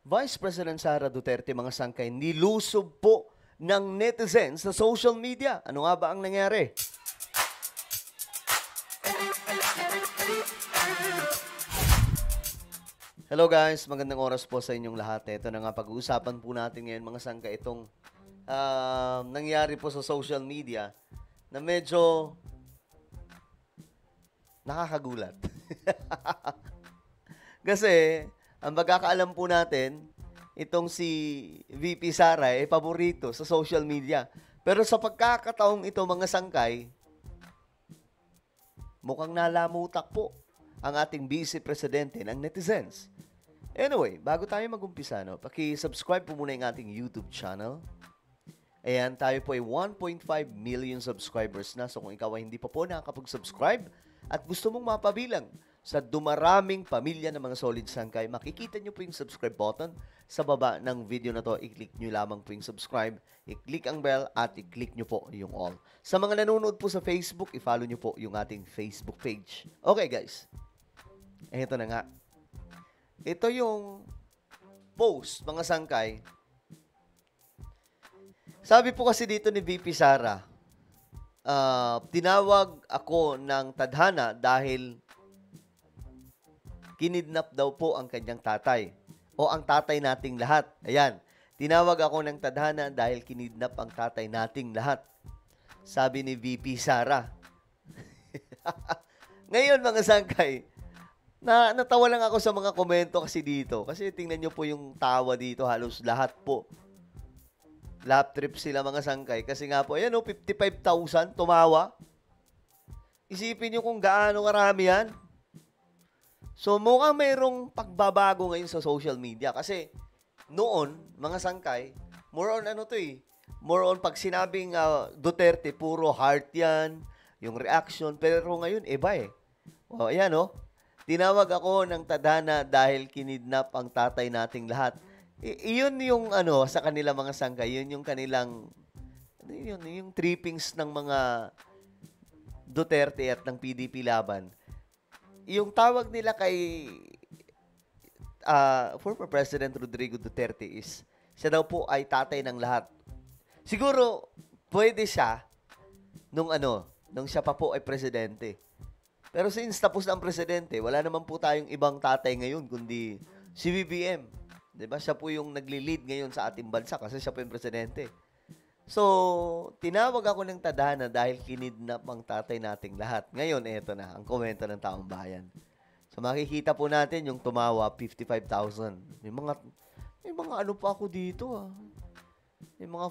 Vice President Sara Duterte, mga sangkay, nilusob po ng netizens sa social media. Ano nga ba ang nangyari? Hello guys, magandang oras po sa inyong lahat. Ito na nga pag-uusapan po natin ngayon mga sangkay itong nangyari po sa social media na medyo nakakagulat. Kasi, ang pagkakaalam po natin, itong si VP Sara ay paborito sa social media. Pero sa pagkakataong ito mga sangkay, mukhang nalamutak po ang ating Vice Presidente ng netizens. Anyway, bago tayo mag-umpisa, paki-subscribe po muna yung ating YouTube channel. Ayan, tayo po ay 1.5 million subscribers na. So kung ikaw ay hindi pa po nakakapag-subscribe at gusto mong mapabilang sa dumaraming pamilya ng mga solid sangkay, makikita nyo po yung subscribe button sa baba ng video na to. I-click nyo lamang po yung subscribe, i-click ang bell at i-click nyo po yung all. Sa mga nanonood po sa Facebook, i-follow nyo po yung ating Facebook page. Okay guys, ito na nga. Ito yung post, mga sangkay. Sabi po kasi dito ni VP Sara, tinawag ako ng tadhana dahil kinidnap daw po ang kanyang tatay. O ang tatay nating lahat. Ayan, tinawag ako ng tadhana dahil kinidnap ang tatay nating lahat. Sabi ni VP Sara. Ngayon mga sangkay, natawa lang ako sa mga komento kasi dito. Kasi tingnan nyo po yung tawa dito, halos lahat po. Lap trip sila mga sangkay. Kasi nga po, ayan o, 55,000 tumawa. Isipin nyo kung gaano karami yan. So, mukhang mayroong pagbabago ngayon sa social media. Kasi noon, mga sangkay, more on ano to eh. More on pag sinabing Duterte, puro heart yan, yung reaction. Pero ngayon, iba eh. O, ayan o. Tinawag ako ng tadhana dahil kinidnap ang tatay nating lahat. Iyon yung ano sa kanila mga sangkay, yun yung kanilang yung trippings ng mga Duterte at ng PDP laban. Yung tawag nila kay former President Rodrigo Duterte is siya daw po ay tatay ng lahat. Siguro pwede siya nung siya pa po ay presidente. Pero since tapos na ang presidente, wala naman po tayong ibang tatay ngayon kundi si BBM. 'Di ba? Siya po yung nagli-lead ngayon sa ating bansa kasi siya po yung presidente. So, tinawag ako ng tadhana dahil kinidnap ang tatay nating lahat. Ngayon, eto na, ang komento ng taong bayan. So, makikita po natin yung tumawa, 55,000. May mga ano pa ako dito, ah. May mga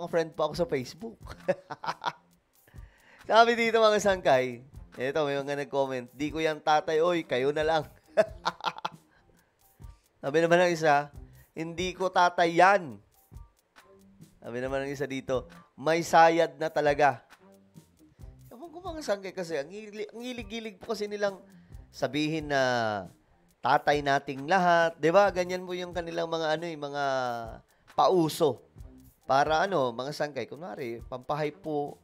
friend pa ako sa Facebook. Sabi dito mga sangkay, eto, may mga nag-comment, di ko yan tatay, oy, kayo na lang. Sabi naman ng isa, hindi ko tatay yan. Sabi naman ng isa dito, may sayad na talaga. Ewan ko mga sangkay kasi, ang hilig-hilig po kasi nilang sabihin na tatay nating lahat. Diba? Ganyan po yung kanilang mga mga pauso. Para mga sangkay, kunwari, pampahype po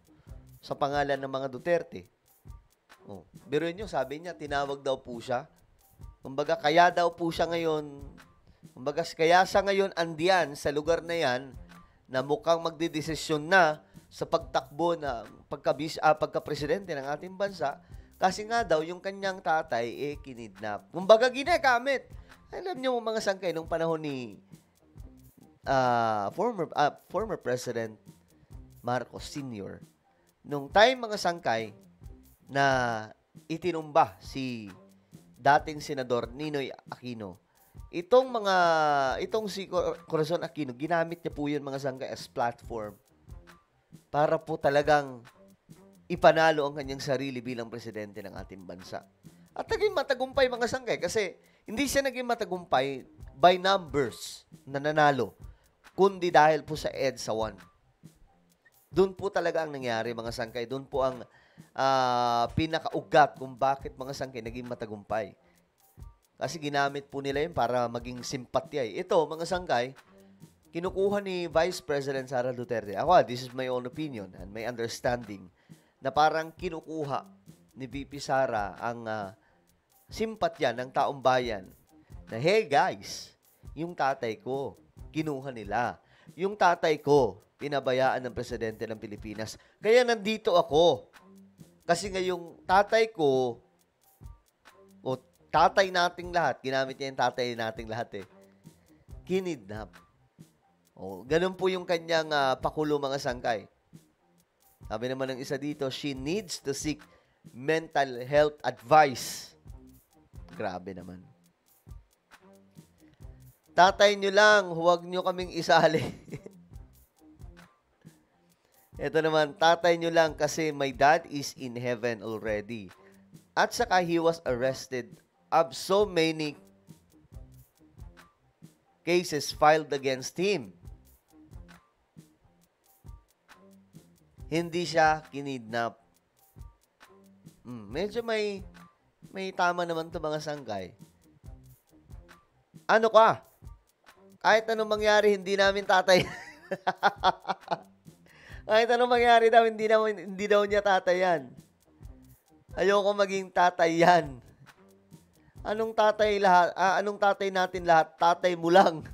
sa pangalan ng mga Duterte. Oh, biruin nyo, sabi niya, tinawag daw po siya. Kumbaga, kaya daw po siya ngayon, kaya siya ngayon andiyan sa lugar na yan na mukhang magdidesisyon na sa pagtakbo na pagka-presidente ng ating bansa kasi nga daw yung kanyang tatay kinidnap. Kumbaga, ginagamit. Alam niyo mga sangkay, nung panahon ni former President Marcos Sr., nung time mga sangkay na itinumba si dating senador Ninoy Aquino. Itong si Corazon Aquino, ginamit niya po yun mga sangkay as platform para po talagang ipanalo ang kanyang sarili bilang presidente ng ating bansa. At naging matagumpay mga sangkay kasi hindi siya naging matagumpay by numbers na nanalo, kundi dahil po sa EDSA 1. Doon po talaga ang nangyari mga sangkay. Doon po ang pinakaugat kung bakit mga sangkay naging matagumpay. Kasi ginamit po nila yun para maging simpatya. Ito, mga sangkay, kinukuha ni Vice President Sara Duterte. This is my own opinion and my understanding na parang kinukuha ni VP Sara ang simpatya ng taong bayan na, hey guys, yung tatay ko, kinuha nila. Yung tatay ko, pinabayaan ng presidente ng Pilipinas. Kaya nandito ako. Kasi nga yung tatay ko, o tatay nating lahat, ginamit niya yung tatay nating lahat kinidnap. O, ganun po yung kanyang pakulo mga sangkay. Sabi naman ng isa dito, she needs to seek mental health advice. Grabe naman. Tatay nyo lang, huwag nyo kaming isali. Ito naman, tatay nyo lang kasi my dad is in heaven already. At saka he was arrested of so many cases filed against him. Hindi siya kinidnap. Medyo may tama naman to mga sangkay. Ano ka? Kahit anong mangyari, hindi namin tatay. Kahit anong mangyari daw, hindi daw niya tatay yan. Ayoko maging tatay yan. Anong tatay natin lahat? Tatay mo lang.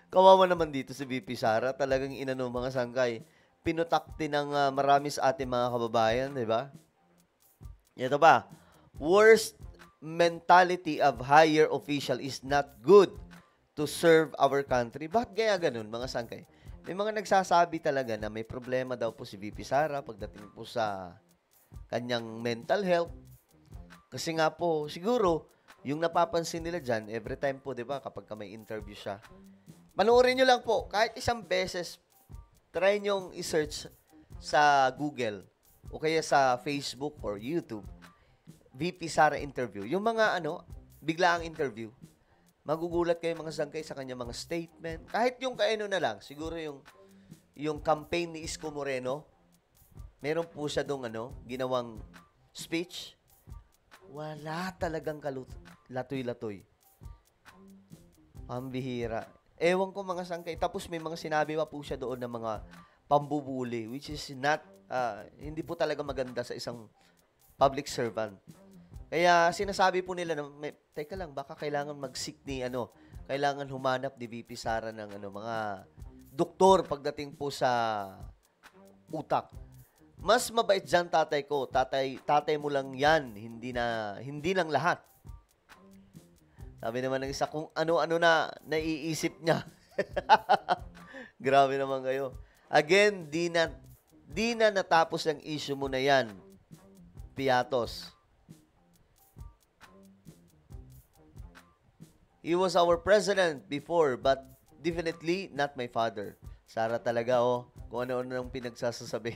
Kawawa naman dito si VP Sara. Talagang inano mga sangkay. Pinutakti ng marami sa ating mga kababayan, di ba? Ito ba? Worst mentality of higher official is not good to serve our country. Bakit kaya ganun, mga sangkay? May mga nagsasabi talaga na may problema daw po si VP Sara pagdating po sa kanyang mental health. Kasi nga po, siguro, yung napapansin nila dyan, every time po, di ba, kapag may interview siya, panoorin nyo lang po, kahit isang beses, try nyong i-search sa Google o kaya sa Facebook or YouTube, VP Sara interview. Yung mga biglaang interview, magugulat kayo mga sangkay sa kanya mga statement. Kahit yung kaano na lang, siguro yung campaign ni Isko Moreno, meron po siya dong ginawang speech. Wala talagang latoy-latoy. Pambihira. Ewan ko mga sangkay. Tapos may mga sinabi pa po siya doon ng mga pambubuli, which is not, hindi po talaga maganda sa isang public servant. Kaya sinasabi po nila na, teka lang, baka kailangan mag-seek ni, kailangan humanap ni VP Sara ng mga doktor pagdating po sa utak. Mas mabait dyan tatay ko. Tatay mo lang yan, hindi lang lahat. Sabi naman ng isa, kung ano-ano na naiisip niya. Grabe naman kayo. Again, di na natapos ang issue mo na yan, Piatos. He was our president before, but definitely not my father. Sara talaga, kung ano-ano nang pinagsasasabi.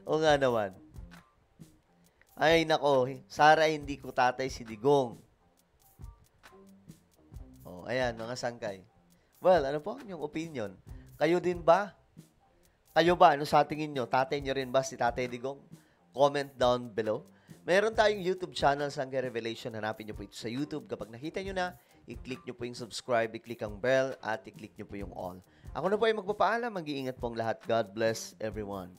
O nga naman. Ay, nako, Sara, hindi ko tatay si Digong. Ayan, mga sangkay. Well, ano po ang inyong opinion? Kayo din ba? Kayo ba? Ano sa tingin nyo? Tatay nyo rin ba si Tatay Digong? Comment down below. Meron tayong YouTube channel, Sangkay Revelation. Hanapin nyo po ito sa YouTube. Kapag nakita nyo na, i-click nyo po yung subscribe, i-click ang bell, at i-click nyo po yung all. Ako na po ay magpapaalam. Mag-iingat pong lahat. God bless everyone.